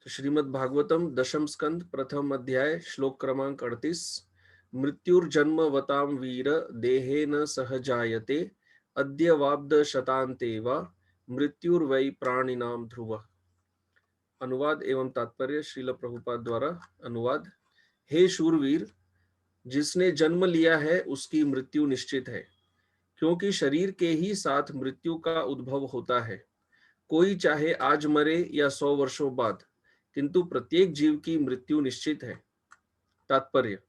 तो श्रीमद् भागवतम दशम स्कंद प्रथम अध्याय श्लोक क्रमांक 38। मृत्युर्जन्मवतां वीर देहेन सह जायते अद्य वाब्द शतान्ते वा मृत्युर्वै प्राणिनां ध्रुवः। अनुवाद एवं तात्पर्य श्रील प्रभुपाद द्वारा अनुवाद। हे शूरवीर, जिसने जन्म लिया है उसकी मृत्यु निश्चित है, क्योंकि शरीर के ही साथ मृत्यु का उद्भव होता है। कोई चाहे आज मरे या 100 वर्षों बाद, किंतु प्रत्येक जीव की मृत्यु निश्चित है। तात्पर्य: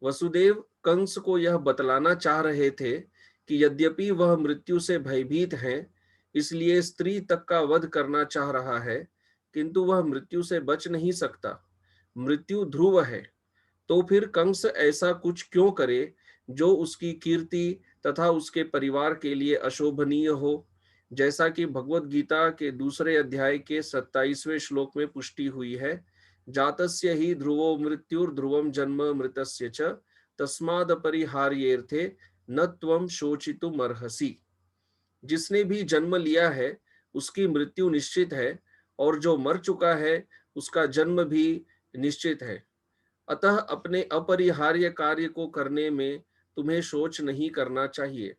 वसुदेव कंस को यह बतलाना चाह रहे थे कि यद्यपि वह मृत्यु से भयभीत हैं, इसलिए स्त्री तक का वध करना चाह रहा है, किंतु वह मृत्यु से बच नहीं सकता। मृत्यु ध्रुव है, तो फिर कंस ऐसा कुछ क्यों करे जो उसकी कीर्ति तथा उसके परिवार के लिए अशोभनीय हो। जैसा कि भगवत गीता के दूसरे अध्याय के 27वें श्लोक में पुष्टि हुई है, जातस्य ही ध्रुवो मृत्युर्ध्रुवम जन्म मृतस्य च तस्माद परिहार्येर्थे न त्वं शोचितुमर्हसि। जिसने भी जन्म लिया है उसकी मृत्यु निश्चित है, और जो मर चुका है उसका जन्म भी निश्चित है। अतः अपने अपरिहार्य कार्य को करने में तुम्हें शोच नहीं करना चाहिए।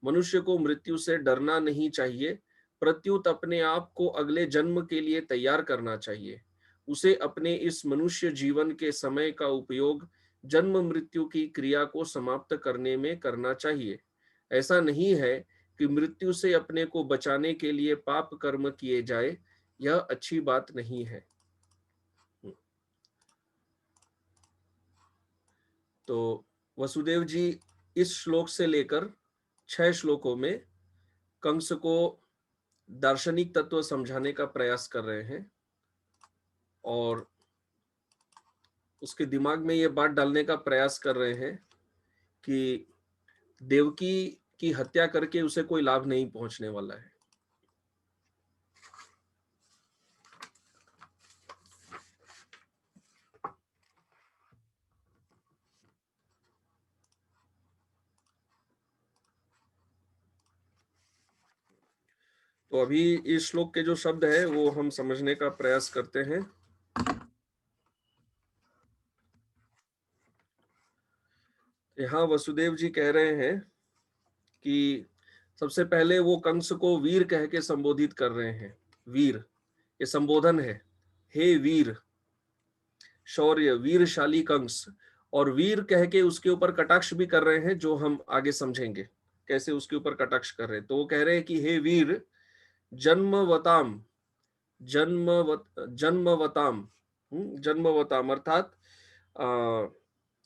मनुष्य को मृत्यु से डरना नहीं चाहिए, प्रत्युत अपने आप को अगले जन्म के लिए तैयार करना चाहिए। उसे अपने इस मनुष्य जीवन के समय का उपयोग जन्म मृत्यु की क्रिया को समाप्त करने में करना चाहिए। ऐसा नहीं है कि मृत्यु से अपने को बचाने के लिए पाप कर्म किए जाए, यह अच्छी बात नहीं है। तो वसुदेव जी इस श्लोक से लेकर 6 श्लोकों में कंस को दार्शनिक तत्व समझाने का प्रयास कर रहे हैं, और उसके दिमाग में ये बात डालने का प्रयास कर रहे हैं कि देवकी की हत्या करके उसे कोई लाभ नहीं पहुंचने वाला है। तो अभी इस श्लोक के जो शब्द है वो हम समझने का प्रयास करते हैं। यहाँ वसुदेव जी कह रहे हैं कि सबसे पहले वो कंस को वीर कह के संबोधित कर रहे हैं। वीर, ये संबोधन है। हे वीर, शौर्य, वीरशाली कंस। और वीर कह के उसके ऊपर कटाक्ष भी कर रहे हैं, जो हम आगे समझेंगे कैसे उसके ऊपर कटाक्ष कर रहे हैं। तो वो कह रहे हैं कि हे वीर, जन्मवताम, जन्मवताम, जन्मवताम अर्थात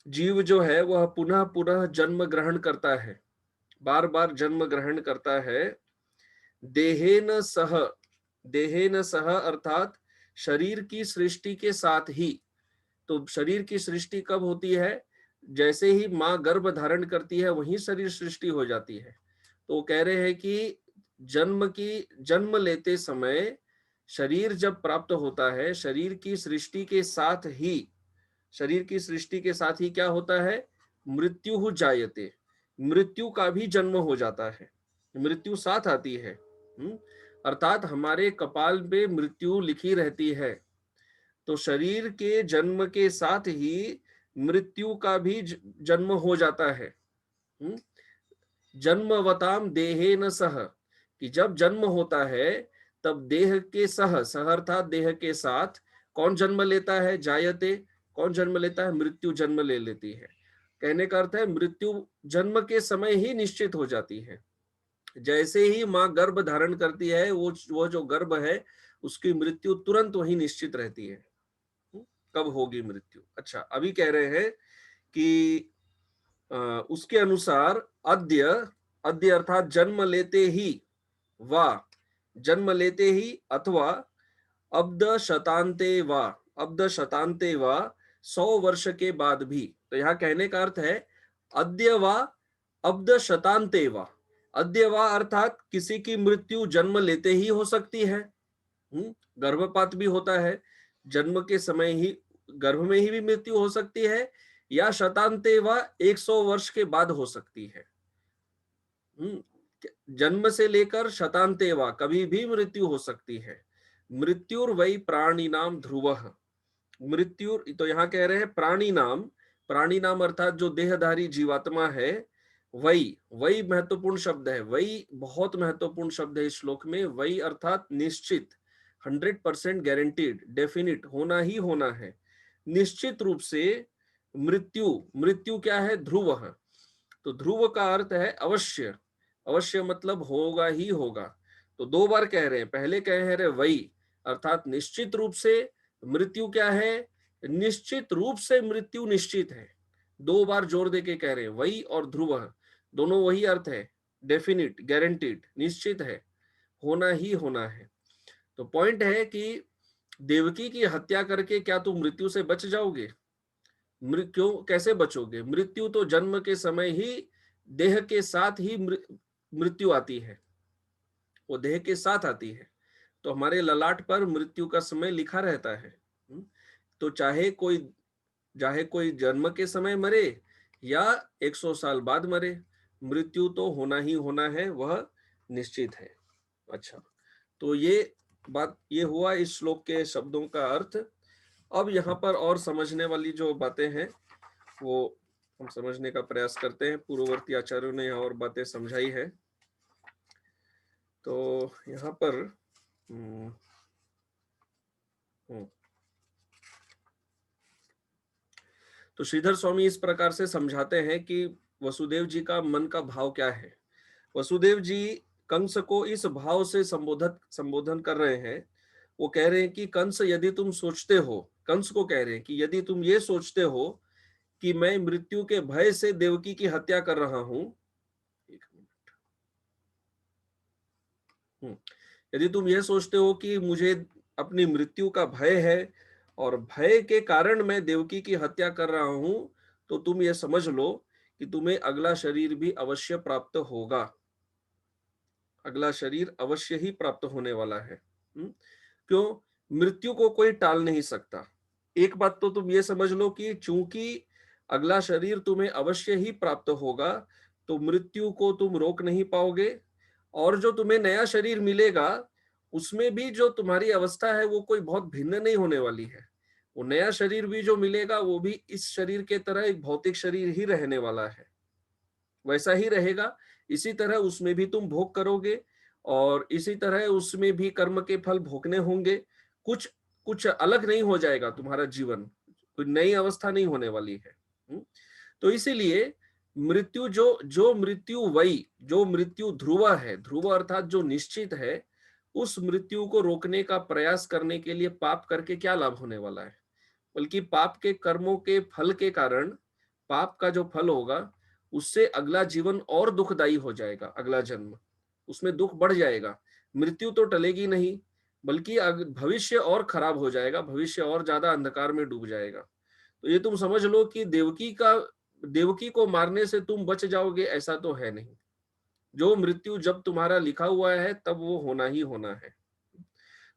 जीव जो है वह पुनः पुनः जन्म ग्रहण करता है, बार बार जन्म ग्रहण करता है। देहेन सह, देहेन सह अर्थात शरीर की सृष्टि के साथ ही। तो शरीर की सृष्टि कब होती है? जैसे ही माँ गर्भ धारण करती है वहीं शरीर सृष्टि हो जाती है। तो वो कह रहे हैं कि जन्म लेते समय शरीर जब प्राप्त होता है, शरीर की सृष्टि के साथ ही, शरीर की सृष्टि के साथ ही क्या होता है? मृत्यु जायते, मृत्यु का भी जन्म हो जाता है। मृत्यु साथ आती है। अर्थात हमारे कपाल पे मृत्यु लिखी रहती है। तो शरीर के जन्म के साथ ही मृत्यु का भी जन्म हो जाता है। जन्मवताम देहेन सह, कि जब जन्म होता है तब देह के सह, सह अर्थात देह के साथ कौन जन्म लेता है? जायते, कौन जन्म लेता है? मृत्यु जन्म ले लेती है। कहने का अर्थ है मृत्यु जन्म के समय ही निश्चित हो जाती है। जैसे ही माँ गर्भ धारण करती है, वो जो गर्भ है उसकी मृत्यु तुरंत वही निश्चित रहती है। कब होगी मृत्यु? अच्छा, अभी कह रहे हैं कि उसके अनुसार अद्य, अद्य अर्थात जन्म लेते ही, वा जन्म लेते ही, अथवा अब्द शतांते वा, अब्द शतांते वा 100 वर्ष के बाद भी। तो यहाँ कहने का अर्थ है अद्य वा अब्द शतांते वा। अद्य वा अर्थात किसी की मृत्यु जन्म लेते ही हो सकती है। गर्भपात भी होता है, जन्म के समय ही, गर्भ में ही भी मृत्यु हो सकती है, या शतांते वा 100 वर्ष के बाद हो सकती है। जन्म से लेकर शतांते वा कभी भी मृत्यु हो सकती है। मृत्युर्वै प्राणिनाम ध्रुवः। मृत्यु तो यहाँ कह रहे हैं प्राणी नाम, प्राणी नाम अर्थात जो देहधारी जीवात्मा है, वही वही महत्वपूर्ण शब्द है। वही बहुत महत्वपूर्ण शब्द है इस श्लोक में। वही अर्थात निश्चित, 100% गारंटीड, डेफिनिट, होना ही होना है, निश्चित रूप से। मृत्यु, मृत्यु क्या है? ध्रुव है। तो ध्रुव का अर्थ है अवश्य, अवश्य मतलब होगा ही होगा। तो दो बार कह रहे हैं, पहले कह रहे वही अर्थात निश्चित रूप से। मृत्यु क्या है? निश्चित रूप से मृत्यु निश्चित है। दो बार जोर देके कह रहे हैं, वही और ध्रुव, दोनों वही अर्थ है। डेफिनिट, गारंटीड, निश्चित है, होना ही होना है। तो पॉइंट है कि देवकी की हत्या करके क्या तुम मृत्यु से बच जाओगे? क्यों, कैसे बचोगे? मृत्यु तो जन्म के समय ही देह के साथ ही मृत्यु आती है, वो देह के साथ आती है। तो हमारे ललाट पर मृत्यु का समय लिखा रहता है। तो चाहे कोई जन्म के समय मरे या 100 साल बाद मरे, मृत्यु तो होना ही होना है, वह निश्चित है। अच्छा, तो ये हुआ इस श्लोक के शब्दों का अर्थ। अब यहाँ पर और समझने वाली जो बातें हैं वो हम समझने का प्रयास करते हैं। पूर्ववर्ती आचार्यों ने यहाँ और बातें समझाई है। तो यहाँ पर तो श्रीधर स्वामी इस प्रकार से समझाते हैं कि वसुदेव जी का मन का भाव क्या है। वसुदेव जी कंस को इस भाव से संबोधन कर रहे हैं। वो कह रहे हैं कि कंस, यदि तुम सोचते हो, कंस को कह रहे हैं कि यदि तुम ये सोचते हो कि मैं मृत्यु के भय से देवकी की हत्या कर रहा हूं, यदि तुम ये सोचते हो कि मुझे अपनी मृत्यु का भय है और भय के कारण मैं देवकी की हत्या कर रहा हूं, तो तुम ये समझ लो कि तुम्हें अगला शरीर भी अवश्य प्राप्त होगा। अगला शरीर अवश्य ही प्राप्त होने वाला है। क्यों? मृत्यु को कोई टाल नहीं सकता। एक बात तो तुम ये समझ लो कि चूंकि अगला शरीर तुम्हें अवश्य ही प्राप्त होगा, तो मृत्यु को तुम रोक नहीं पाओगे। और जो तुम्हें नया शरीर मिलेगा, उसमें भी जो तुम्हारी अवस्था है वो कोई बहुत भिन्न नहीं होने वाली है। वो नया शरीर भी जो मिलेगा वो भी इस शरीर के तरह एक भौतिक शरीर ही रहने वाला है, वैसा ही रहेगा। इसी तरह उसमें भी तुम भोग करोगे और इसी तरह उसमें भी कर्म के फल भोगने होंगे। कुछ कुछ अलग नहीं हो जाएगा तुम्हारा जीवन, कोई नई अवस्था नहीं होने वाली है। तो इसीलिए मृत्यु जो मृत्यु वही, जो मृत्यु ध्रुव है, ध्रुव अर्थात जो निश्चित है, उस मृत्यु को रोकने का प्रयास करने के लिए पाप करके क्या लाभ होने वाला है? बल्कि पाप के कर्मों के फल के कारण, पाप का जो फल होगा उससे अगला जीवन और दुखदायी हो जाएगा। अगला जन्म, उसमें दुख बढ़ जाएगा। मृत्यु तो टलेगी नहीं, बल्कि भविष्य और खराब हो जाएगा, भविष्य और ज्यादा अंधकार में डूब जाएगा। तो ये तुम समझ लो कि देवकी को मारने से तुम बच जाओगे, ऐसा तो है नहीं। जो मृत्यु जब तुम्हारा लिखा हुआ है तब वो होना ही होना है।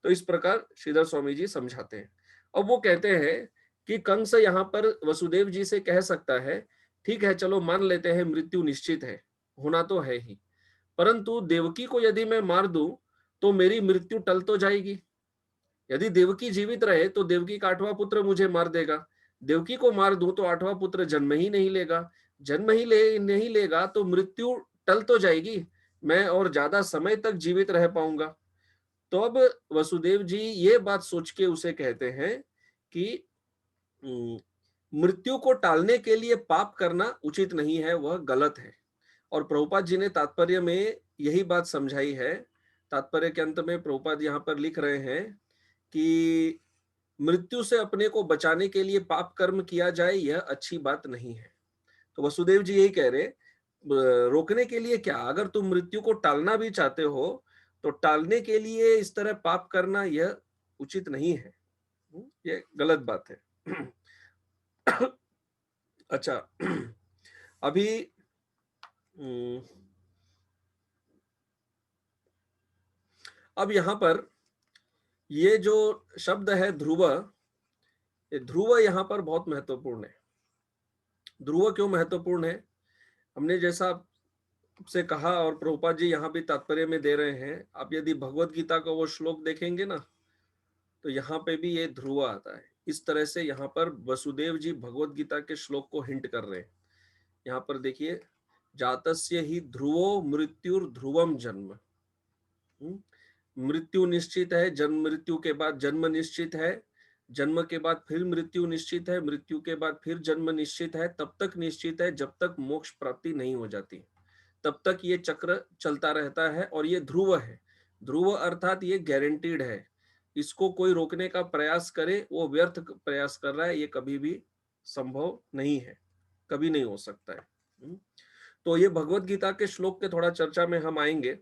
तो इस प्रकार श्रीधर स्वामी जी समझाते हैं। अब वो कहते हैं कि कंस यहाँ पर वसुदेव जी से कह सकता है, ठीक है चलो मान लेते हैं मृत्यु निश्चित है, होना तो है ही, परंतु देवकी को यदि मैं मार दूं तो मेरी मृत्यु टल तो जाएगी। यदि देवकी जीवित रहे तो देवकी का 8वां पुत्र मुझे मार देगा। देवकी को मार दूं तो 8वां पुत्र जन्म ही नहीं लेगा। जन्म ही नहीं लेगा तो मृत्यु टल तो जाएगी, मैं और ज्यादा समय तक जीवित रह पाऊंगा। तो अब वसुदेव जी ये बात सोच के उसे कहते हैं कि मृत्यु को टालने के लिए पाप करना उचित नहीं है, वह गलत है। और प्रभुपाद जी ने तात्पर्य में यही बात समझाई है। तात्पर्य के अंत में प्रभुपाद यहाँ पर लिख रहे हैं कि मृत्यु से अपने को बचाने के लिए पाप कर्म किया जाए, यह अच्छी बात नहीं है। तो वसुदेव जी यही कह रहे, रोकने के लिए क्या, अगर तुम मृत्यु को टालना भी चाहते हो तो टालने के लिए इस तरह पाप करना यह उचित नहीं है, ये गलत बात है। अच्छा, अभी अब यहां पर ये जो शब्द है ध्रुव, ये ध्रुव यहां पर बहुत महत्वपूर्ण है। ध्रुव क्यों महत्वपूर्ण है? हमने जैसा से कहा और प्रभुपाद जी यहाँ भी तात्पर्य में दे रहे हैं, आप यदि भगवत गीता का वो श्लोक देखेंगे ना, तो यहाँ पे भी ये ध्रुव आता है। इस तरह से यहाँ पर वसुदेव जी भगवत गीता के श्लोक को हिंट कर रहे हैं। यहाँ पर देखिए, जातस्य ही ध्रुवो मृत्युर ध्रुवम जन्म। मृत्यु निश्चित है, जन्म मृत्यु के बाद जन्म निश्चित है, जन्म के बाद फिर मृत्यु निश्चित है, मृत्यु के बाद फिर जन्म निश्चित है, तब तक निश्चित है जब तक मोक्ष प्राप्ति नहीं हो जाती, तब तक ये चक्र चलता रहता है। और ये ध्रुव है। ध्रुव अर्थात ये गारंटीड है, इसको कोई रोकने का प्रयास करे वो व्यर्थ प्रयास कर रहा है, ये कभी भी संभव नहीं है, कभी नहीं हो सकता है। तो ये भगवत गीता के श्लोक के थोड़ा चर्चा में हम आएंगे।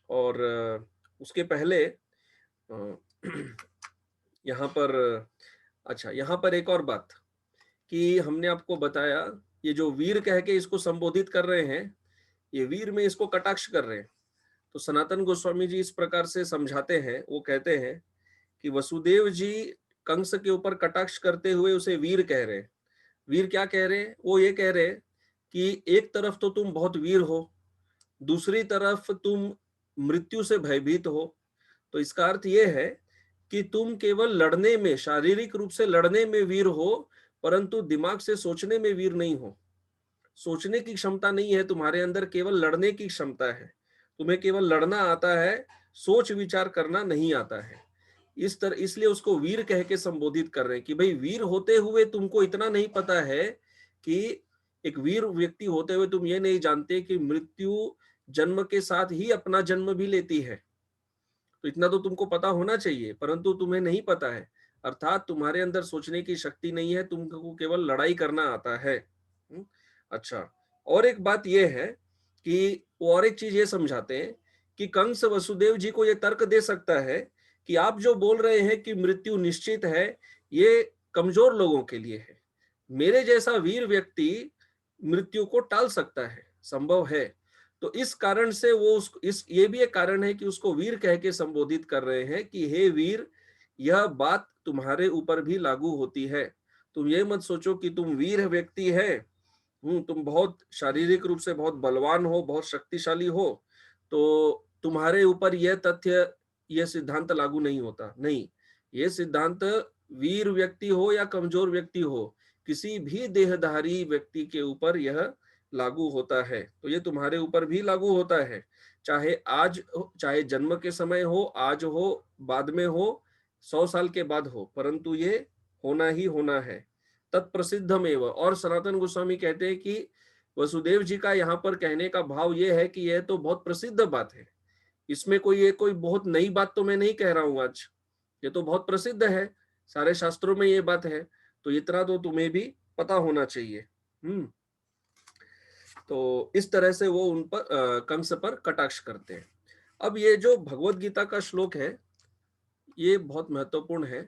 और उसके पहले यहाँ पर, अच्छा यहाँ पर एक और बात कि हमने आपको बताया, ये जो वीर कह के इसको संबोधित कर रहे हैं, ये वीर में इसको कटाक्ष कर रहे हैं। तो सनातन गोस्वामी जी इस प्रकार से समझाते हैं, वो कहते हैं कि वसुदेव जी कंस के ऊपर कटाक्ष करते हुए उसे वीर कह रहे हैं। वीर क्या कह रहे हैं? वो ये कह रहे हैं कि एक तरफ तो तुम बहुत वीर हो, दूसरी तरफ तुम मृत्यु से भयभीत हो। तो इसका अर्थ ये है कि तुम केवल लड़ने में, शारीरिक रूप से लड़ने में वीर हो, परंतु दिमाग से सोचने में वीर नहीं हो। सोचने की क्षमता नहीं है तुम्हारे अंदर, केवल लड़ने की क्षमता है। तुम्हें केवल लड़ना आता है, सोच विचार करना नहीं आता है। इस तरह, इसलिए उसको वीर कह के संबोधित कर रहे हैं कि भाई वीर होते हुए तुमको इतना नहीं पता है कि एक वीर व्यक्ति होते हुए तुम ये नहीं जानते कि मृत्यु जन्म के साथ ही अपना जन्म भी लेती है। तो इतना तो तुमको पता होना चाहिए, परंतु तुम्हें नहीं पता है, अर्थात तुम्हारे अंदर सोचने की शक्ति नहीं है, तुमको केवल लड़ाई करना आता है। अच्छा, और एक बात यह है कि वो और एक चीज ये समझाते हैं कि कंस वसुदेव जी को ये तर्क दे सकता है कि आप जो बोल रहे हैं कि मृत्यु निश्चित है, ये कमजोर लोगों के लिए है। मेरे जैसा वीर व्यक्ति मृत्यु को टाल सकता है, संभव है। तो इस कारण से वो इस ये भी एक कारण है कि उसको वीर कह के संबोधित कर रहे हैं कि हे वीर, यह बात तुम्हारे ऊपर भी लागू होती है। तुम ये मत सोचो कि तुम वीर व्यक्ति है, तुम बहुत शारीरिक रूप से बहुत बलवान हो, बहुत शक्तिशाली हो, तो तुम्हारे ऊपर यह तथ्य, यह सिद्धांत लागू नहीं होता। नहीं, यह सिद्धांत वीर व्यक्ति हो या कमजोर व्यक्ति हो, किसी भी देहधारी व्यक्ति के ऊपर यह लागू होता है। तो ये तुम्हारे ऊपर भी लागू होता है, चाहे आज, चाहे जन्म के समय हो, आज हो, बाद में हो, 100 साल के बाद हो, परंतु ये होना ही होना है। तत्प्रसिद्धमेव। और सनातन गोस्वामी कहते हैं कि वसुदेव जी का यहाँ पर कहने का भाव यह है कि यह तो बहुत प्रसिद्ध बात है, इसमें कोई बहुत नई बात तो मैं नहीं कह रहा हूं आज, ये तो बहुत प्रसिद्ध है, सारे शास्त्रों में ये बात है, तो इतना तो तुम्हें भी पता होना चाहिए। तो इस तरह से वो उन पर कंस पर कटाक्ष करते हैं। अब ये जो भगवत गीता का श्लोक है, ये बहुत महत्वपूर्ण है,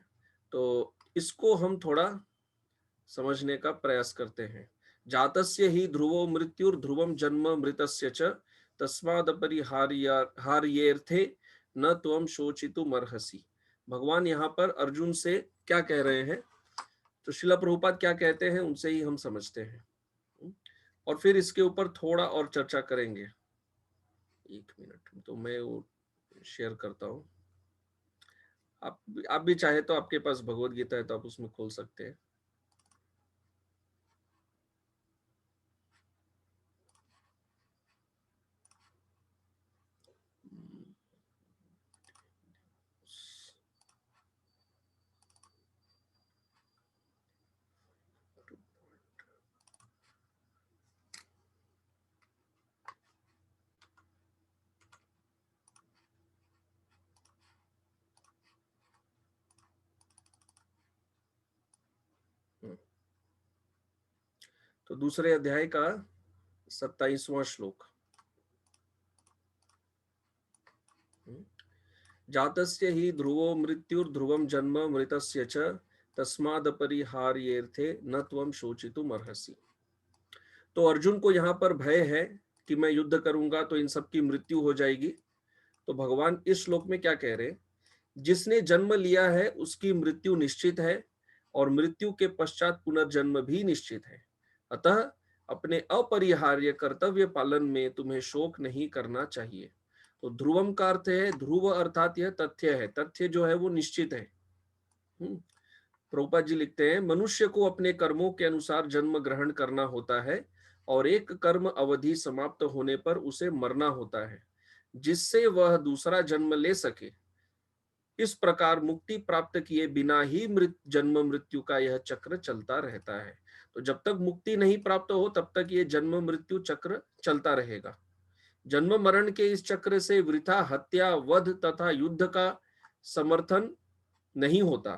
तो इसको हम थोड़ा समझने का प्रयास करते हैं। जातस्य ही ध्रुवो मृत्युर ध्रुवम जन्म मृतस्य च तस्मादपरिहार्येर्थे न त्वम शोचितुमर्हसि। भगवान यहाँ पर अर्जुन से क्या कह रहे हैं, तो शिला प्रभुपाद क्या कहते हैं उनसे ही हम समझते हैं, और फिर इसके ऊपर थोड़ा और चर्चा करेंगे। एक मिनट, तो मैं वो शेयर करता हूँ। आप भी चाहे तो, आपके पास भगवत गीता है तो आप उसमें खोल सकते हैं। तो दूसरे अध्याय का 27वां श्लोक। जातस्य ही ध्रुवो मृत्युर्ध्रुवम जन्म मृतस्य च तस्मादपरिहार्येर्थे न त्वम शोचितुम अर्हसि। तो अर्जुन को यहाँ पर भय है कि मैं युद्ध करूंगा तो इन सब की मृत्यु हो जाएगी। तो भगवान इस श्लोक में क्या कह रहे हैं, जिसने जन्म लिया है उसकी मृत्यु निश्चित है, और मृत्यु के पश्चात पुनर्जन्म भी निश्चित है। अतः अपने अपरिहार्य कर्तव्य पालन में तुम्हें शोक नहीं करना चाहिए। तो ध्रुवम का अर्थ है, ध्रुव अर्थात यह तथ्य है, तथ्य जो है वो निश्चित है। प्रभुपाद जी लिखते हैं, मनुष्य को अपने कर्मों के अनुसार जन्म ग्रहण करना होता है और एक कर्म अवधि समाप्त होने पर उसे मरना होता है, जिससे वह दूसरा जन्म ले सके। इस प्रकार मुक्ति प्राप्त किए बिना ही जन्म मृत्यु का यह चक्र चलता रहता है। तो जब तक मुक्ति नहीं प्राप्त हो तब तक ये जन्म मृत्यु चक्र चलता रहेगा। जन्म मरण के इस चक्र से वृथा हत्या, वध तथा युद्ध का समर्थन नहीं होता।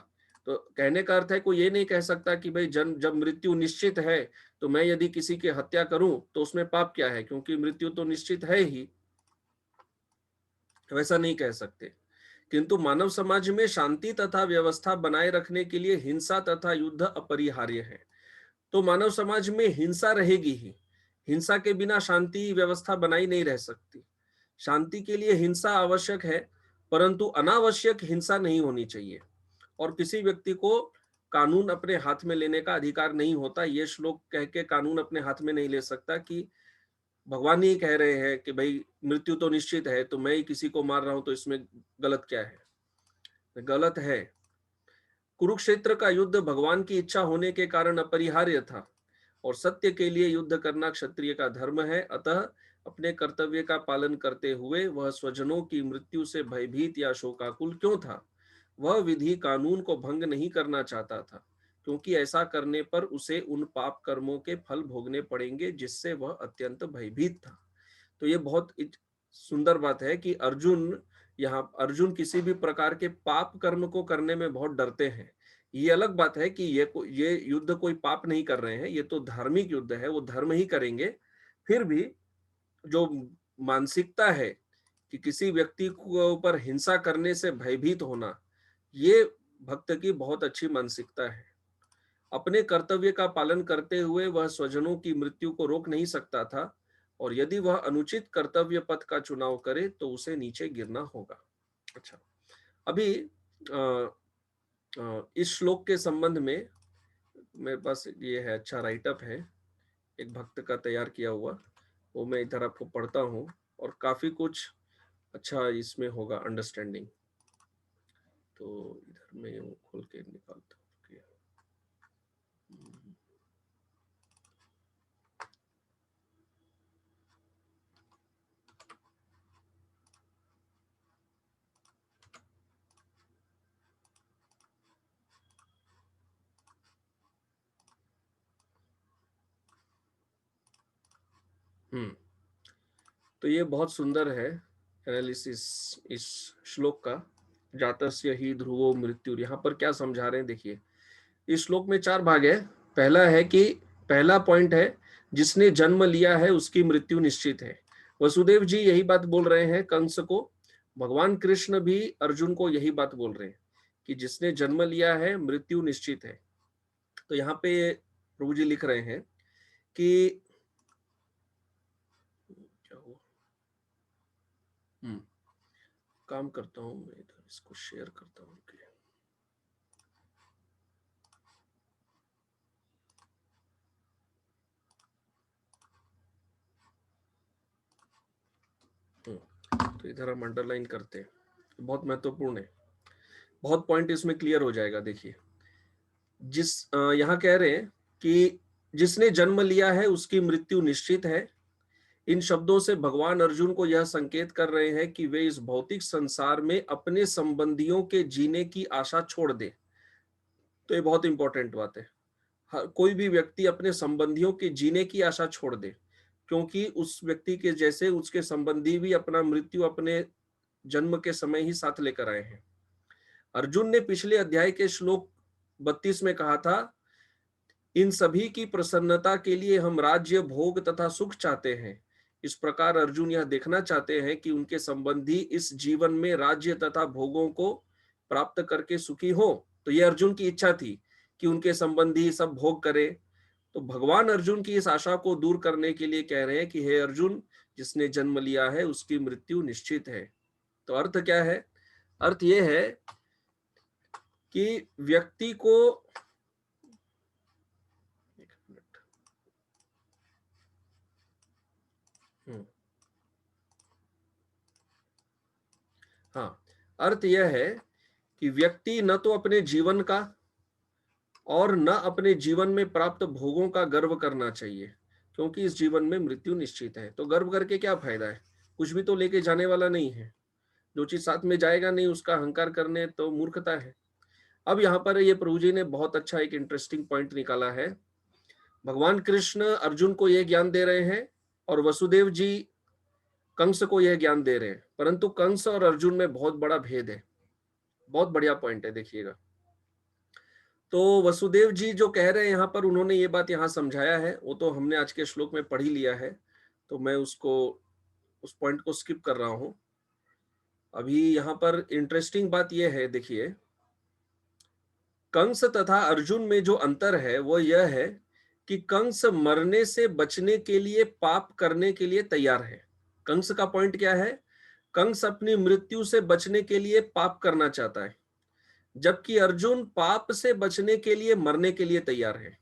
तो कहने का अर्थ है, कोई ये नहीं कह सकता कि भाई जन्म जब मृत्यु निश्चित है तो मैं यदि किसी की हत्या करूं तो उसमें पाप क्या है, क्योंकि मृत्यु तो निश्चित है ही। वैसा नहीं कह सकते। किंतु मानव समाज में शांति तथा व्यवस्था बनाए रखने के लिए हिंसा तथा युद्ध अपरिहार्य है। तो मानव समाज में हिंसा रहेगी ही। हिंसा के बिना शांति व्यवस्था बनाई नहीं रह सकती। शांति के लिए हिंसा आवश्यक है, परंतु अनावश्यक हिंसा नहीं होनी चाहिए। और किसी व्यक्ति को कानून अपने हाथ में लेने का अधिकार नहीं होता। ये श्लोक कह के कानून अपने हाथ में नहीं ले सकता कि भगवान ही कह रहे हैं कि भाई मृत्यु तो निश्चित है, तो मैं ही किसी को मार रहा हूं तो इसमें गलत क्या है। गलत है। कुरुक्षेत्र का युद्ध भगवान की इच्छा होने के कारण अपरिहार्य था और सत्य के लिए युद्ध करना क्षत्रिय का धर्म है। अतः अपने कर्तव्य का पालन करते हुए वह स्वजनों की मृत्यु से भयभीत या शोकाकुल क्यों था? वह विधि कानून को भंग नहीं करना चाहता था, क्योंकि ऐसा करने पर उसे उन पाप कर्मों के फल भोगने पड़ेंगे जिससे वह अत्यंत भयभीत था। तो ये बहुत सुंदर बात है कि अर्जुन किसी भी प्रकार के पाप कर्म को करने में बहुत डरते हैं। ये अलग बात है कि ये युद्ध कोई पाप नहीं कर रहे हैं, ये तो धार्मिक युद्ध है, वो धर्म ही करेंगे। फिर भी जो मानसिकता है कि किसी व्यक्ति को ऊपर हिंसा करने से भयभीत होना, ये भक्त की बहुत अच्छी मानसिकता है। अपने कर्तव्य का पालन करते हुए वह स्वजनों की मृत्यु को रोक नहीं सकता था, और यदि वह अनुचित कर्तव्य पथ का चुनाव करे तो उसे नीचे गिरना होगा। अच्छा, अभी इस श्लोक के संबंध में मेरे पास ये है, अच्छा राइटअप है एक भक्त का तैयार किया हुआ, वो मैं इधर आपको पढ़ता हूँ और काफी कुछ अच्छा इसमें होगा अंडरस्टैंडिंग। तो इधर मैं वो खोल के निकालता हूँ। तो ये बहुत सुंदर है एनालिसिस इस श्लोक का। जातस्य ही ध्रुवो मृत्यु, यहाँ पर क्या समझा रहे हैं देखिए। इस श्लोक में 4 भाग है। पहला है कि पहला पॉइंट है, जिसने जन्म लिया है उसकी मृत्यु निश्चित है। वसुदेव जी यही बात बोल रहे हैं कंस को। भगवान कृष्ण भी अर्जुन को यही बात बोल रहे हैं कि जिसने जन्म लिया है मृत्यु निश्चित है। तो यहाँ पे प्रभु जी लिख रहे हैं कि क्या हुआ, काम करता हूं मैं इधर, इसको शेयर करता हूं। तो इधर हम अंडरलाइन करते हैं, बहुत महत्वपूर्ण है, बहुत पॉइंट इसमें क्लियर हो जाएगा। देखिए, यहाँ कह रहे हैं कि जिसने जन्म लिया है उसकी मृत्यु निश्चित है। इन शब्दों से भगवान अर्जुन को यह संकेत कर रहे हैं कि वे इस भौतिक संसार में अपने संबंधियों के जीने की आशा छोड़ दें। तो ये बहुत इंपॉर्टेंट बात है। कोई भी व्यक्ति अपने संबंधियों के जीने की आशा छोड़ दे, क्योंकि उस व्यक्ति के जैसे उसके संबंधी भी अपना मृत्यु अपने जन्म के समय ही साथ लेकर आए हैं। अर्जुन ने पिछले अध्याय के श्लोक 32 में कहा था, इन सभी की प्रसन्नता के लिए हम राज्य, भोग तथा सुख चाहते हैं। इस प्रकार अर्जुन यह देखना चाहते हैं कि उनके संबंधी इस जीवन में राज्य तथा भोगों को प्राप्त करके सुखी हो। तो यह अर्जुन की इच्छा थी कि उनके संबंधी सब भोग करे। तो भगवान अर्जुन की इस आशा को दूर करने के लिए कह रहे हैं कि हे अर्जुन, जिसने जन्म लिया है उसकी मृत्यु निश्चित है। तो अर्थ क्या है? अर्थ यह है कि व्यक्ति को, एक मिनट, हाँ, अर्थ यह है कि व्यक्ति न तो अपने जीवन का और न अपने जीवन में प्राप्त भोगों का गर्व करना चाहिए, क्योंकि इस जीवन में मृत्यु निश्चित है। तो गर्व करके क्या फायदा है, कुछ भी तो लेके जाने वाला नहीं है। जो चीज साथ में जाएगा नहीं उसका अहंकार करने तो मूर्खता है। अब यहाँ पर ये प्रभु जी ने बहुत अच्छा एक इंटरेस्टिंग पॉइंट निकाला है। भगवान कृष्ण अर्जुन को यह ज्ञान दे रहे हैं और वसुदेव जी कंस को यह ज्ञान दे रहे हैं, परंतु कंस और अर्जुन में बहुत बड़ा भेद है। बहुत बढ़िया पॉइंट है, देखिएगा। तो वसुदेव जी जो कह रहे हैं यहाँ पर, उन्होंने ये बात यहाँ समझाया है, वो तो हमने आज के श्लोक में पढ़ ही लिया है, तो मैं उस पॉइंट को स्किप कर रहा हूं। अभी यहाँ पर इंटरेस्टिंग बात यह है, देखिए, कंस तथा अर्जुन में जो अंतर है वो यह है कि कंस मरने से बचने के लिए पाप करने के लिए तैयार है। कंस का पॉइंट क्या है, कंस अपनी मृत्यु से बचने के लिए पाप करना चाहता है, जबकि अर्जुन पाप से बचने के लिए मरने के लिए तैयार है।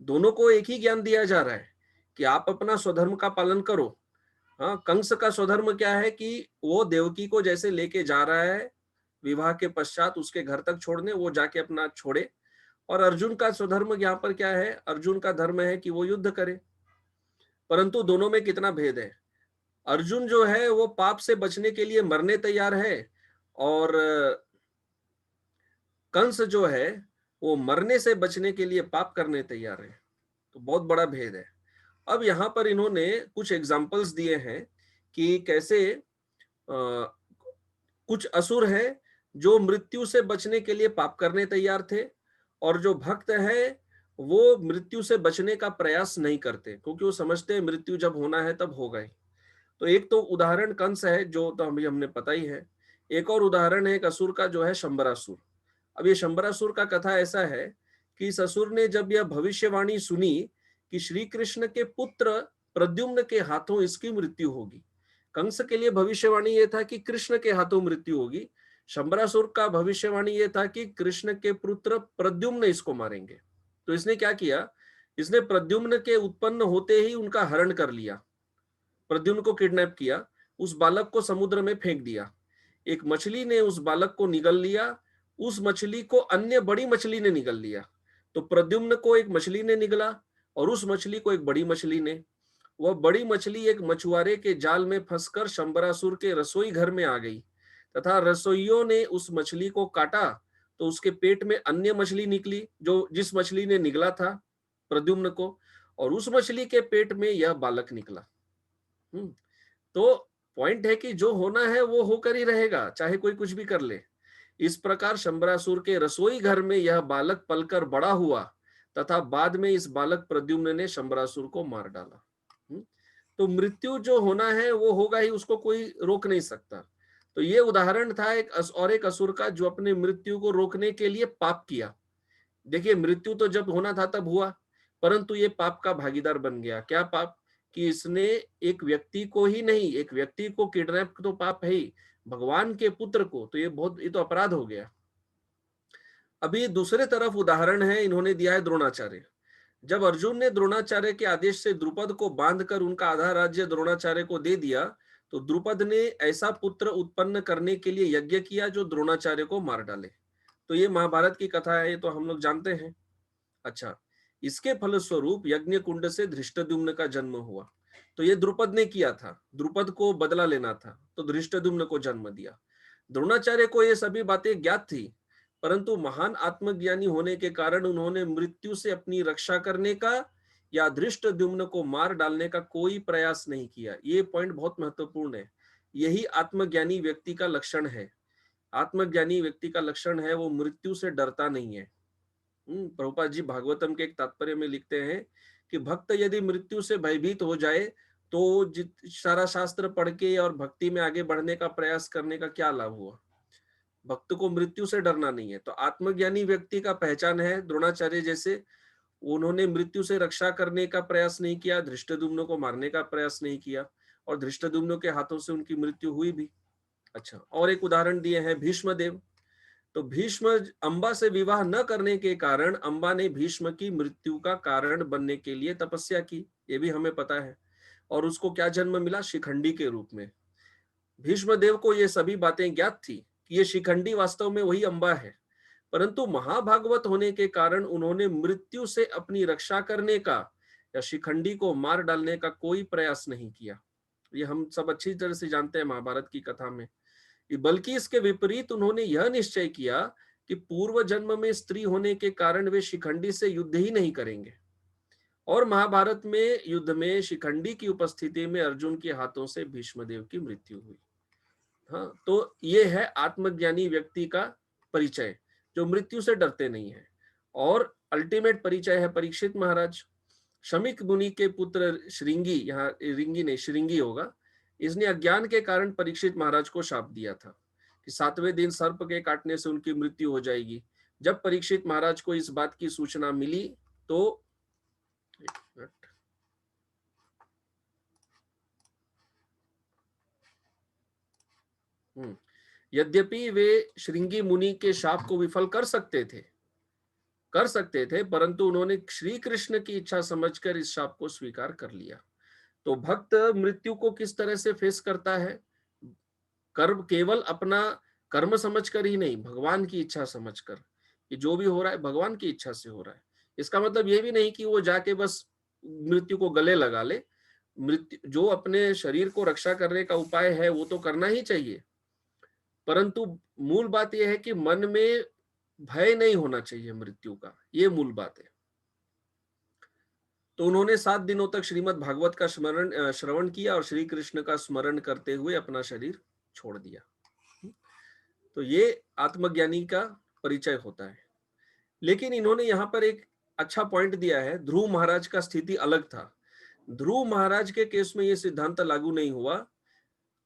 दोनों को एक ही ज्ञान दिया जा रहा है कि आप अपना स्वधर्म का पालन करो। हाँ, कंस का स्वधर्म क्या है कि वो देवकी को जैसे लेके जा रहा है विवाह के पश्चात उसके घर तक छोड़ने, वो जाके अपना छोड़े। और अर्जुन का स्वधर्म यहाँ पर क्या है, अर्जुन का धर्म है कि वो युद्ध करे। परंतु दोनों में कितना भेद है। अर्जुन जो है वो पाप से बचने के लिए मरने तैयार है, और कंस जो है वो मरने से बचने के लिए पाप करने तैयार है। तो बहुत बड़ा भेद है। अब यहाँ पर इन्होंने कुछ एग्जाम्पल्स दिए हैं कि कैसे कुछ असुर हैं जो मृत्यु से बचने के लिए पाप करने तैयार थे, और जो भक्त है वो मृत्यु से बचने का प्रयास नहीं करते, क्योंकि वो समझते हैं मृत्यु जब होना है तब होगा ही। तो एक तो उदाहरण कंस है, जो तो हमने पता ही है। एक और उदाहरण है एक असुर का, जो है शंबरासुर। अब ये शंबरासुर का कथा ऐसा है कि इस असुर ने जब यह भविष्यवाणी सुनी कि श्री कृष्ण के पुत्र प्रद्युम्न के हाथों इसकी मृत्यु होगी। कंस के लिए भविष्यवाणी यह था कि कृष्ण के हाथों मृत्यु होगी। शंबरासुर का भविष्यवाणी यह था कि कृष्ण के पुत्र प्रद्युम्न इसको मारेंगे। तो इसने क्या किया, इसने प्रद्युम्न के उत्पन्न होते ही उनका हरण कर लिया, प्रद्युम्न को किडनैप किया, उस बालक को समुद्र में फेंक दिया। एक मछली ने उस बालक को निगल लिया, उस मछली को अन्य बड़ी मछली ने निगल लिया। तो प्रद्युम्न को एक मछली ने निगला और उस मछली को एक बड़ी मछली ने। वह बड़ी मछली एक मछुआरे के जाल में फंसकर शंबरासुर के रसोई घर में आ गई, तथा रसोइयों ने उस मछली को काटा तो उसके पेट में अन्य मछली निकली, जो जिस मछली ने निगला था प्रद्युम्न को, और उस मछली के पेट में यह बालक निकला। तो पॉइंट है कि जो होना है वो होकर ही रहेगा, चाहे कोई कुछ भी कर ले। इस प्रकार शंबरासुर के रसोई घर में यह बालक पलकर बड़ा हुआ, तथा बाद में इस बालक प्रद्युम्न ने शंबरासुर को मार डाला। तो मृत्यु जो होना है वो होगा ही, उसको कोई रोक नहीं सकता। तो ये उदाहरण था एक असुर का, जो अपने मृत्यु को रोकने के लिए पाप किया। देखिए, मृत्यु तो जब होना था तब हुआ, परंतु ये पाप का भागीदार बन गया। क्या पाप, कि इसने एक व्यक्ति को ही नहीं, एक व्यक्ति को किडनैप तो पाप है ही, भगवान के पुत्र को, तो ये तो अपराध हो गया। अभी दूसरे तरफ उदाहरण है, इन्होंने दिया है द्रोणाचार्य। जब अर्जुन ने द्रोणाचार्य के आदेश से द्रुपद को बांधकर उनका आधा राज्य द्रोणाचार्य को दे दिया, तो द्रुपद ने ऐसा पुत्र उत्पन्न करने के लिए यज्ञ किया जो द्रोणाचार्य को मार डाले। तो ये महाभारत की कथा है, ये तो हम लोग जानते हैं। अच्छा, इसके फलस्वरूप यज्ञ कुंड से धृष्टद्युम्न का जन्म हुआ। तो ये द्रुपद ने किया था, द्रुपद को बदला लेना था, तो धृष्टद्युम्न को जन्म दिया। द्रोणाचार्य को ये सभी बातें ज्ञात थी, परंतु महान आत्मज्ञानी होने के कारण उन्होंने मृत्यु से अपनी रक्षा करने का या धृष्टद्युम्न को मार डालने का कोई प्रयास नहीं किया। ये पॉइंट बहुत महत्वपूर्ण है। यही आत्मज्ञानी व्यक्ति का लक्षण है। आत्मज्ञानी व्यक्ति का लक्षण है वो मृत्यु से डरता नहीं है। प्रभुपाद जी भागवतम के एक तात्पर्य में लिखते हैं कि भक्त यदि मृत्यु से भयभीत हो जाए तो सारा शास्त्र पढ़ के और भक्ति में आगे बढ़ने का प्रयास करने का क्या लाभ हुआ। भक्त को मृत्यु से डरना नहीं है। तो आत्मज्ञानी व्यक्ति का पहचान है द्रोणाचार्य जैसे, उन्होंने मृत्यु से रक्षा करने का प्रयास नहीं किया, धृष्टद्युम्न को मारने का प्रयास नहीं किया, और धृष्टद्युम्न के हाथों से उनकी मृत्यु हुई भी। अच्छा, और एक उदाहरण दिए हैं भीष्म देव। तो भीष्म अंबा से विवाह न करने के कारण अंबा ने भीष्म की मृत्यु का कारण बनने के लिए तपस्या की, ये भी हमें पता है। और उसको क्या जन्म मिला, शिखंडी के रूप में। भीष्म देव को ये सभी बातें ज्ञात थी, कि ये शिखंडी वास्तव में वही अंबा है, परंतु महाभागवत होने के कारण उन्होंने मृत्यु से अपनी रक्षा करने का या शिखंडी को मार डालने का कोई प्रयास नहीं किया। ये हम सब अच्छी तरह से जानते हैं महाभारत की कथा में। बल्कि इसके विपरीत उन्होंने यह निश्चय किया कि पूर्व जन्म में स्त्री होने के कारण वे शिखंडी से युद्ध ही नहीं करेंगे, और महाभारत में युद्ध में शिखंडी की उपस्थिति में अर्जुन के हाथों से भीष्मदेव की मृत्यु हुई। हाँ, तो ये है आत्मज्ञानी व्यक्ति का परिचय, जो मृत्यु से डरते नहीं है। और अल्टीमेट परिचय है परीक्षित महाराज। शमिक मुनि के पुत्र श्रृंगी, यहाँ रिंगी नहीं श्रृंगी होगा, इसने अज्ञान के कारण परीक्षित महाराज को शाप दिया था कि 7वें दिन सर्प के काटने से उनकी मृत्यु हो जाएगी। जब परीक्षित महाराज को इस बात की सूचना मिली तो यद्यपि वे श्रृंगी मुनि के शाप को विफल कर सकते थे, परंतु उन्होंने श्री कृष्ण की इच्छा समझकर इस शाप को स्वीकार कर लिया। तो भक्त मृत्यु को किस तरह से फेस करता है? कर्म केवल अपना कर्म समझकर ही नहीं, भगवान की इच्छा समझकर कि जो भी हो रहा है भगवान की इच्छा से हो रहा है। इसका मतलब ये भी नहीं कि वो जाके बस मृत्यु को गले लगा ले। मृत्यु जो अपने शरीर को रक्षा करने का उपाय है वो तो करना ही चाहिए, परंतु मूल बात यह है कि मन में भय नहीं होना चाहिए मृत्यु का, ये मूल बात है। तो उन्होंने 7 दिनों तक श्रीमद् भागवत का श्रवण किया और श्री कृष्ण का स्मरण करते हुए अपना शरीर छोड़ दिया। तो ये आत्मज्ञानी का परिचय होता है। लेकिन इन्होंने यहाँ पर एक अच्छा पॉइंट दिया है, ध्रुव महाराज का स्थिति अलग था। ध्रुव महाराज के केस में ये सिद्धांत लागू नहीं हुआ,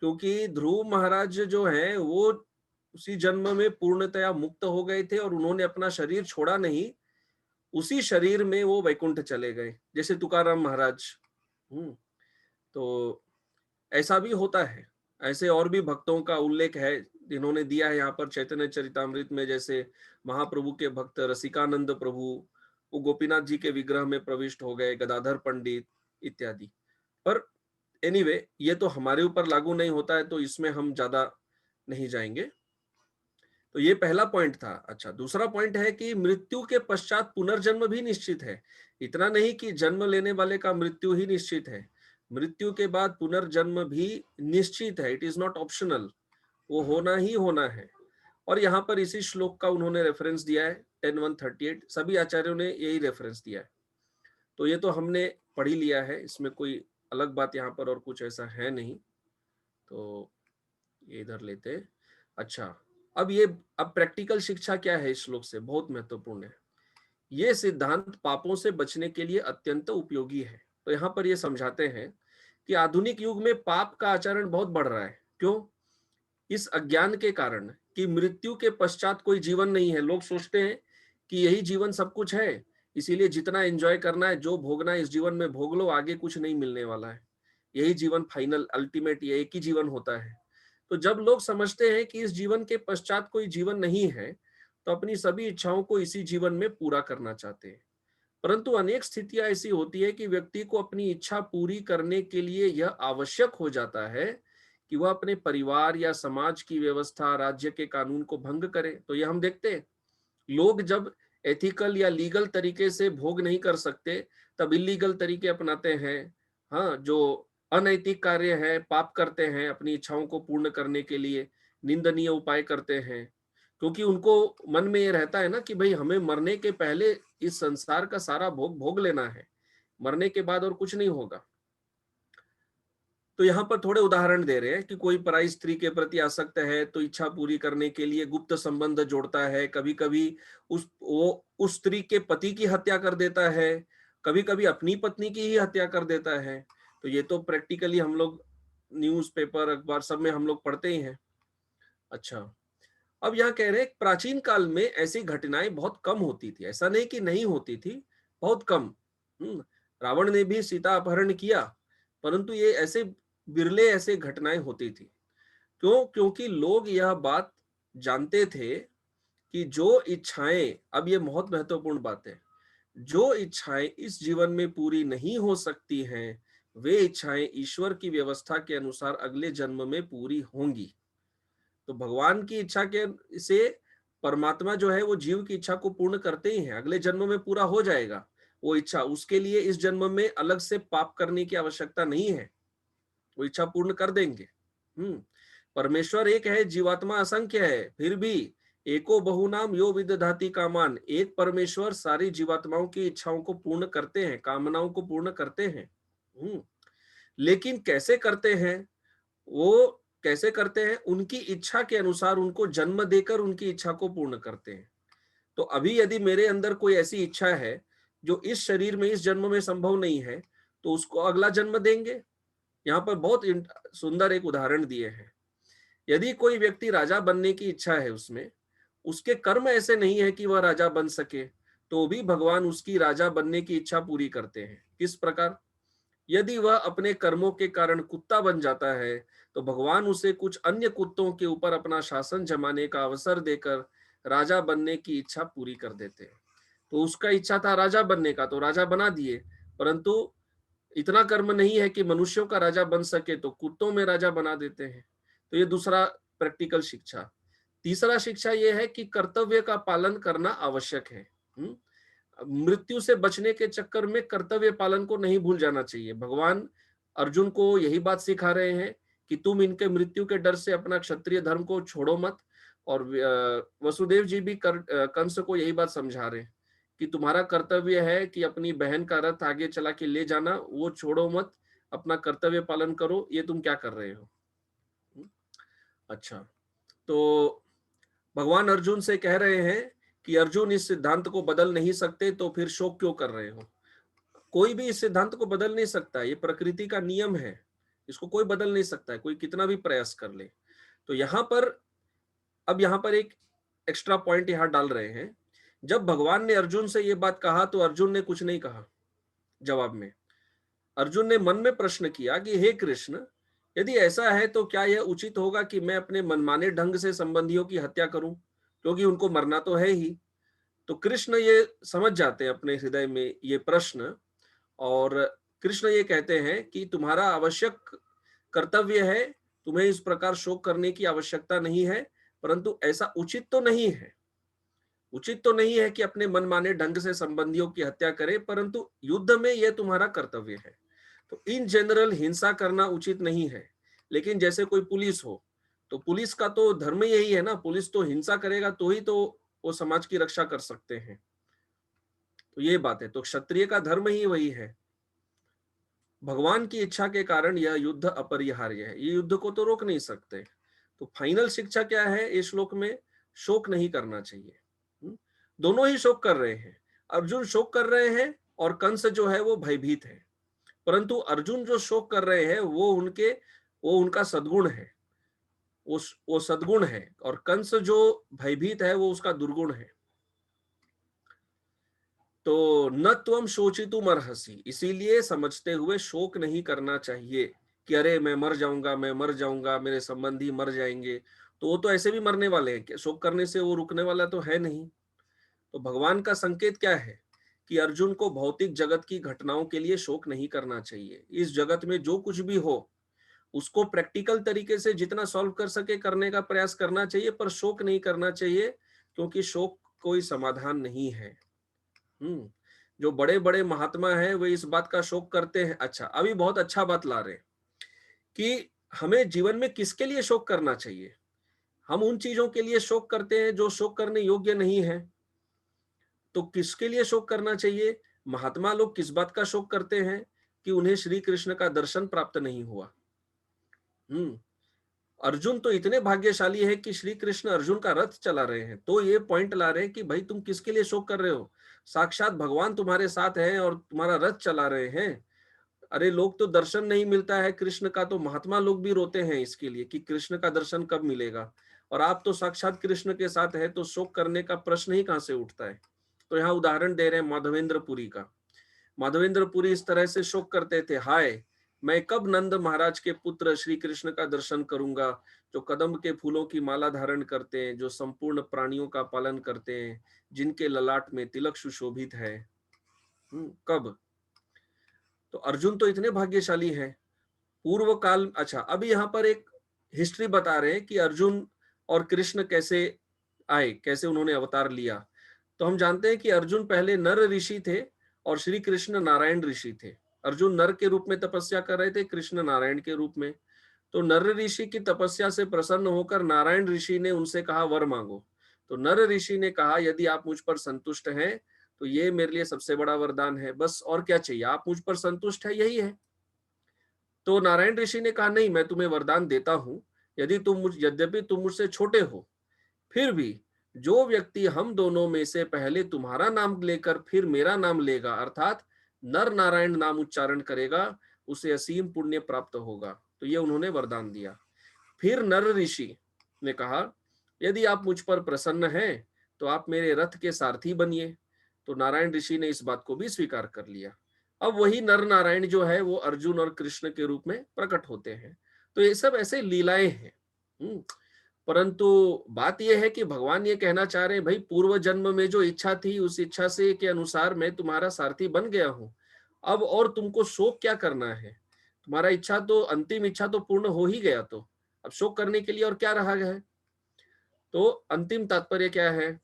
क्योंकि ध्रुव महाराज जो है वो उसी जन्म में पूर्णतया मुक्त हो गए थे और उन्होंने अपना शरीर छोड़ा नहीं, उसी शरीर में वो वैकुंठ चले गए, जैसे तुकाराम महाराज। तो ऐसा भी होता है। ऐसे और भी भक्तों का उल्लेख है जिन्होंने दिया है यहाँ पर चैतन्य चरितामृत में, जैसे महाप्रभु के भक्त रसिकानंद प्रभु, वो गोपीनाथ जी के विग्रह में प्रविष्ट हो गए, गदाधर पंडित इत्यादि। पर एनीवे ये तो हमारे ऊपर लागू नहीं होता है, तो इसमें हम ज्यादा नहीं जाएंगे। तो ये पहला पॉइंट था। अच्छा, दूसरा पॉइंट है कि मृत्यु के पश्चात पुनर्जन्म भी निश्चित है। इतना नहीं कि जन्म लेने वाले का मृत्यु ही निश्चित है, मृत्यु के बाद पुनर्जन्म भी निश्चित है। इट इज नॉट ऑप्शनल, वो होना ही होना है। और यहाँ पर इसी श्लोक का उन्होंने रेफरेंस दिया है 10:138, सभी आचार्यों ने यही रेफरेंस दिया है। तो ये तो हमने पढ़ ही लिया है, इसमें कोई अलग बात यहाँ पर और कुछ ऐसा है नहीं, तो ये इधर लेते। अच्छा, अब प्रैक्टिकल शिक्षा क्या है इस श्लोक से, बहुत महत्वपूर्ण है। ये सिद्धांत पापों से बचने के लिए अत्यंत उपयोगी है। तो यहाँ पर ये समझाते हैं कि आधुनिक युग में पाप का आचरण बहुत बढ़ रहा है। क्यों? इस अज्ञान के कारण कि मृत्यु के पश्चात कोई जीवन नहीं है। लोग सोचते हैं कि यही जीवन सब कुछ है, इसीलिए जितना एंजॉय करना है, जो भोगना है इस जीवन में भोग लो, आगे कुछ नहीं मिलने वाला है, यही जीवन फाइनल अल्टीमेट, ये एक ही जीवन होता है। तो जब लोग समझते हैं कि इस जीवन के पश्चात कोई जीवन नहीं है, तो अपनी सभी इच्छाओं को इसी जीवन में पूरा करना चाहते हैं। परंतु अनेक स्थितियां ऐसी होती है कि व्यक्ति को अपनी इच्छा पूरी करने के लिए यह आवश्यक हो जाता है कि वह अपने परिवार या समाज की व्यवस्था, राज्य के कानून को भंग करे। तो यह हम देखते हैं, लोग जब एथिकल या लीगल तरीके से भोग नहीं कर सकते, तब इलीगल तरीके अपनाते हैं। हाँ, जो अनैतिक कार्य है, पाप करते हैं, अपनी इच्छाओं को पूर्ण करने के लिए निंदनीय उपाय करते हैं, क्योंकि उनको मन में ये रहता है ना कि भाई हमें मरने के पहले इस संसार का सारा भोग भोग लेना है, मरने के बाद और कुछ नहीं होगा। तो यहाँ पर थोड़े उदाहरण दे रहे हैं कि कोई पराई स्त्री के प्रति आसक्त है तो इच्छा पूरी करने के लिए गुप्त संबंध जोड़ता है, कभी कभी उस स्त्री के पति की हत्या कर देता है, कभी कभी अपनी पत्नी की ही हत्या कर देता है। तो ये तो प्रैक्टिकली हम लोग न्यूज़पेपर, अखबार सब में हम लोग पढ़ते ही हैं। अच्छा, अब यहाँ कह रहे हैं प्राचीन काल में ऐसी घटनाएं बहुत कम होती थी, ऐसा नहीं कि नहीं होती थी, बहुत कम। रावण ने भी सीता अपहरण किया, परंतु ये ऐसे बिरले ऐसे घटनाएं होती थी। क्यों? क्योंकि लोग यह बात जानते थे कि जो इच्छाएं, अब ये बहुत महत्वपूर्ण बात है, जो इच्छाएं इस जीवन में पूरी नहीं हो सकती हैं, वे इच्छाएं ईश्वर की व्यवस्था के अनुसार अगले जन्म में पूरी होंगी। तो भगवान की इच्छा के से परमात्मा जो है वो जीव की इच्छा को पूर्ण करते ही हैं, अगले जन्म में पूरा हो जाएगा वो इच्छा, उसके लिए इस जन्म में अलग से पाप करने की आवश्यकता नहीं है, वो इच्छा पूर्ण कर देंगे। परमेश्वर एक है, जीवात्मा असंख्य है, फिर भी एको बहुनाम यो विदधाति कामान, एक परमेश्वर सारी जीवात्माओं की इच्छाओं को पूर्ण करते हैं, कामनाओं को पूर्ण करते हैं। लेकिन कैसे करते हैं वो, कैसे करते हैं? उनकी इच्छा के अनुसार उनको जन्म देकर उनकी इच्छा को पूर्ण करते हैं। तो अभी यदि मेरे अंदर कोई ऐसी इच्छा है जो इस शरीर में इस जन्म में संभव नहीं है, तो उसको अगला जन्म देंगे। यहाँ पर बहुत सुंदर एक उदाहरण दिए हैं। यदि कोई व्यक्ति राजा बनने की इच्छा है, उसमें उसके कर्म ऐसे नहीं है कि वह राजा बन सके, तो भी भगवान उसकी राजा बनने की इच्छा पूरी करते हैं। किस प्रकार? यदि वह अपने कर्मों के कारण कुत्ता बन जाता है, तो भगवान उसे कुछ अन्य कुत्तों के ऊपर अपना शासन जमाने का अवसर देकर राजा बनने की इच्छा पूरी कर देते हैं। तो उसका इच्छा था राजा बनने का, तो राजा बना दिए, परंतु इतना कर्म नहीं है कि मनुष्यों का राजा बन सके, तो कुत्तों में राजा बना देते हैं। तो ये दूसरा प्रैक्टिकल शिक्षा। तीसरा शिक्षा ये है कि कर्तव्य का पालन करना आवश्यक है। मृत्यु से बचने के चक्कर में कर्तव्य पालन को नहीं भूल जाना चाहिए। भगवान अर्जुन को यही बात सिखा रहे हैं कि तुम इनके मृत्यु के डर से अपना क्षत्रिय धर्म को छोड़ो मत। और वसुदेव जी भी कंस को यही बात समझा रहे हैं कि तुम्हारा कर्तव्य है कि अपनी बहन का रथ आगे चला के ले जाना, वो छोड़ो मत, अपना कर्तव्य पालन करो। ये तुम क्या कर रहे हो? अच्छा, तो भगवान अर्जुन से कह रहे हैं कि अर्जुन इस सिद्धांत को बदल नहीं सकते, तो फिर शोक क्यों कर रहे हो? कोई भी इस सिद्धांत को बदल नहीं सकता, ये प्रकृति का नियम है, इसको कोई बदल नहीं सकता है, कोई कितना भी प्रयास कर ले। तो यहाँ पर अब यहाँ पर एक एक्स्ट्रा पॉइंट यहाँ डाल रहे हैं। जब भगवान ने अर्जुन से ये बात कहा, तो अर्जुन ने कुछ नहीं कहा जवाब में। अर्जुन ने मन में प्रश्न किया कि हे कृष्ण, यदि ऐसा है तो क्या यह उचित होगा कि मैं अपने मनमाने ढंग से संबंधियों की हत्या करूं, क्योंकि उनको मरना तो है ही। तो कृष्ण ये समझ जाते हैं अपने हृदय में ये प्रश्न, और कृष्ण ये कहते हैं कि तुम्हारा आवश्यक कर्तव्य है, तुम्हें इस प्रकार शोक करने की आवश्यकता नहीं है, परंतु ऐसा उचित तो नहीं है। उचित तो नहीं है कि अपने मनमाने ढंग से संबंधियों की हत्या करे, परंतु युद्ध में यह तुम्हारा कर्तव्य है। तो इन जनरल हिंसा करना उचित नहीं है। लेकिन जैसे कोई पुलिस हो, तो पुलिस का तो धर्म यही है ना, पुलिस तो हिंसा करेगा तो ही तो वो समाज की रक्षा कर सकते हैं। तो ये बात है, तो क्षत्रिय का धर्म ही वही है। भगवान की इच्छा के कारण यह युद्ध अपरिहार्य है, ये युद्ध को तो रोक नहीं सकते। तो फाइनल शिक्षा क्या है इस श्लोक में? शोक नहीं करना चाहिए। दोनों ही शोक कर रहे हैं, अर्जुन शोक कर रहे हैं और कंस जो है वो भयभीत है। परंतु अर्जुन जो शोक कर रहे हैं वो उनका सद्गुण है, वो सद्गुण है, और कंस जो भयभीत है वो उसका दुर्गुण है। तो न त्वम शोचितुम अर्हसि, इसीलिए समझते हुए शोक नहीं करना चाहिए कि अरे मैं मर जाऊंगा, मैं मर जाऊंगा, मेरे संबंधी मर जाएंगे। तो वो तो ऐसे भी मरने वाले हैं, कि शोक करने से वो रुकने वाला तो है नहीं। तो भगवान का संकेत क्या है कि अर्जुन को भौतिक जगत की घटनाओं के लिए शोक नहीं करना चाहिए। इस जगत में जो कुछ भी हो उसको प्रैक्टिकल तरीके से जितना सॉल्व कर सके करने का प्रयास करना चाहिए, पर शोक नहीं करना चाहिए, क्योंकि शोक कोई समाधान नहीं है। जो बड़े बड़े महात्मा हैं वे इस बात का शोक करते हैं। अच्छा, अभी बहुत अच्छा बात ला रहे हैं कि हमें जीवन में किसके लिए शोक करना चाहिए। हम उन चीजों के लिए शोक करते हैं जो शोक करने योग्य नहीं है। तो किसके लिए शोक करना चाहिए? महात्मा लोग किस बात का शोक करते हैं कि उन्हें श्री कृष्ण का दर्शन प्राप्त नहीं हुआ। अर्जुन तो इतने भाग्यशाली है कि श्री कृष्ण अर्जुन का रथ चला रहे हैं, तो ये पॉइंट ला रहे हैं कि भाई तुम किसके लिए शोक कर रहे हो? साक्षात भगवान तुम्हारे साथ हैं और तुम्हारा रथ चला रहे हैं। अरे लोग तो दर्शन नहीं मिलता है कृष्ण का, तो महात्मा लोग भी रोते हैं इसके लिए कि कृष्ण का दर्शन कब मिलेगा, और आप तो साक्षात कृष्ण के साथ है, तो शोक करने का प्रश्न ही कहां से उठता है। तो यहाँ उदाहरण दे रहे हैं माधवेंद्र पुरी का। माधवेंद्र पुरी इस तरह से शोक करते थे, हाय मैं कब नंद महाराज के पुत्र श्री कृष्ण का दर्शन करूंगा, जो कदम के फूलों की माला धारण करते हैं, जो संपूर्ण प्राणियों का पालन करते हैं, जिनके ललाट में तिलक सुशोभित है। कब? तो अर्जुन तो इतने भाग्यशाली हैं पूर्व काल। अच्छा, अभी यहाँ पर एक हिस्ट्री बता रहे हैं कि अर्जुन और कृष्ण कैसे आए, कैसे उन्होंने अवतार लिया। तो हम जानते हैं कि अर्जुन पहले नर ऋषि थे और श्री कृष्ण नारायण ऋषि थे। अर्जुन नर के रूप में तपस्या कर रहे थे, कृष्ण नारायण के रूप में। तो नर ऋषि की तपस्या से प्रसन्न होकर नारायण ऋषि ने उनसे कहा वर मांगो। तो नर ऋषि ने कहा यदि आप मुझ पर संतुष्ट हैं तो ये मेरे लिए सबसे बड़ा वरदान है, बस और क्या चाहिए, आप मुझ पर संतुष्ट है, यही है। तो नारायण ऋषि ने कहा नहीं, मैं तुम्हें वरदान देता हूं, यद्यपि तुम मुझसे छोटे हो, फिर भी जो व्यक्ति हम दोनों में से पहले तुम्हारा नाम लेकर फिर मेरा नाम लेगा, अर्थात नर नारायण नाम उच्चारण करेगा, उसे असीम पुण्य प्राप्त होगा। तो ये उन्होंने वरदान दिया। फिर नर ऋषि ने कहा यदि आप मुझ पर प्रसन्न हैं तो आप मेरे रथ के सारथी बनिए। तो नारायण ऋषि ने इस बात को भी स्वीकार कर लिया। अब वही नर नारायण जो है वो अर्जुन और कृष्ण के रूप में प्रकट होते हैं। तो ये सब ऐसे लीलाएं हैं। परंतु बात यह है कि भगवान ये कहना चाह रहे हैं भाई पूर्व जन्म में जो इच्छा थी उस इच्छा से के अनुसार मैं तुम्हारा सारथी बन गया हूं, अब और तुमको शोक क्या करना है, तुम्हारा इच्छा तो अंतिम इच्छा तो पूर्ण हो ही गया, तो अब शोक करने के लिए और क्या रहा है। तो अंतिम तात्पर्य क्या है,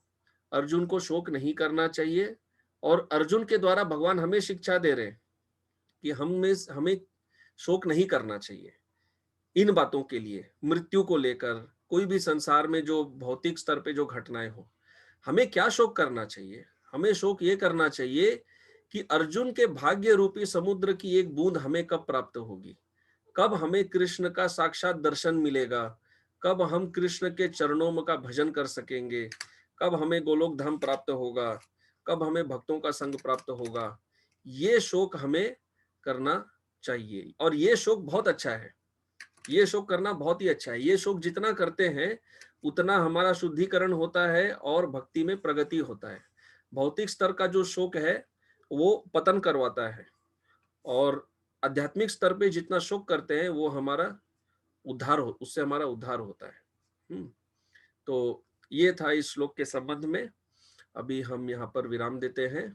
अर्जुन को शोक नहीं करना चाहिए। और अर्जुन के द्वारा भगवान हमें शिक्षा दे रहे हैं कि हमें शोक नहीं करना चाहिए इन बातों के लिए, मृत्यु को लेकर, कोई भी संसार में जो भौतिक स्तर पे जो घटनाएं हो, हमें क्या शोक करना चाहिए। हमें शोक ये करना चाहिए कि अर्जुन के भाग्य रूपी समुद्र की एक बूंद हमें कब प्राप्त होगी, कब हमें कृष्ण का साक्षात दर्शन मिलेगा, कब हम कृष्ण के चरणों में का भजन कर सकेंगे, कब हमें गोलोक धाम प्राप्त होगा, कब हमें भक्तों का संग प्राप्त होगा। ये शोक हमें करना चाहिए और ये शोक बहुत अच्छा है। ये शोक करना बहुत ही अच्छा है। ये शोक जितना करते हैं उतना हमारा शुद्धिकरण होता है और भक्ति में प्रगति होता है। भौतिक स्तर का जो शोक है वो पतन करवाता है और आध्यात्मिक स्तर पे जितना शोक करते हैं वो हमारा उससे हमारा उद्धार होता है। तो ये था इस श्लोक के संबंध में। अभी हम यहाँ पर विराम देते हैं।